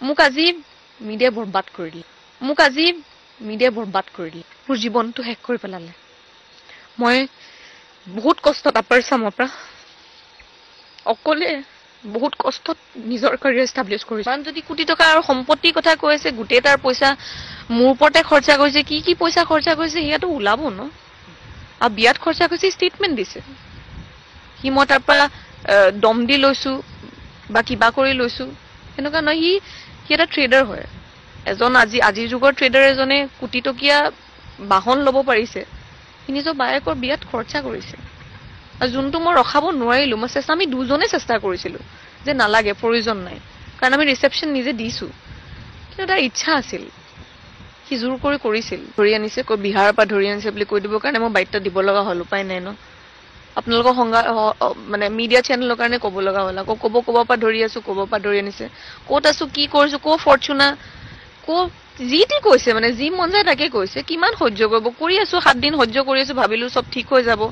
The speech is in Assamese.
মোক আজি মিডিয়া বৰবাদ কৰি দিলে মোক আজি মিডিয়া বৰবাদ কৰি দিলে মোৰ জীৱনটো শেষ কৰি পেলালে মই বহুত কষ্টত আপাৰ চামৰ পৰা অকলে বহুত কষ্টত নিজৰ কেৰিয়াৰ এষ্টাব্লিছ কৰিছে কাৰণ যদি কোটি টকা আৰু সম্পত্তিৰ কথা কৈ আছে গোটেই তাৰ পইচা মোৰ ওপৰতে খৰচা কৰিছে কি পইচা খৰচা কৰিছে সেয়াটো ওলাব ন আৰু বিয়াত খৰচা কৰিছে ষ্টেটমেণ্ট দিছে সি মই তাৰ পৰা দম দি লৈছো বা কিবা কৰি লৈছো এনেকুৱা নহয় সি এটা ট্ৰেডাৰ হয় এজন আজিৰ যুগৰ ট্ৰেডাৰ এজনে কোটি টকীয়া বাহন ল'ব পাৰিছে সি নিজৰ বায়েকৰ বিয়াত খৰচা কৰিছে আৰু যোনটো মই ৰখাব নোৱাৰিলো মই আমি দুজনে চেষ্টা কৰিছিলো যে নালাগে প্ৰয়োজন নাই কাৰণ আমি ৰিসেপশন নিজে দিছো কিন্তু তাৰ ইচ্ছা আছিল সি জোৰ কৰি কৰিছিল ধৰি আনিছে কৈ বিহাৰৰ পৰা ধৰি আনিছে বুলি কৈ দিব কাৰণে মই বাইটটা দিব লগা হল উপায় নাই ন আপোনালোকৰ মানে মিডিয়া চেনেলৰ কাৰণে ক'ব লগা হ'ল আকৌ ক'ব পৰা ধৰি আছো ক'ব পৰা ধৰি আনিছে ক'ত আছো কি কৰিছো কো ফৰচুনা কো জিটি কৈছে মানে যি মন যায় তাকে কৈছে কিমান সহ্য কৰিব কৰি আছো 7 দিন সহ্য কৰি আছো ভাবিলো সব ঠিক হৈ যাব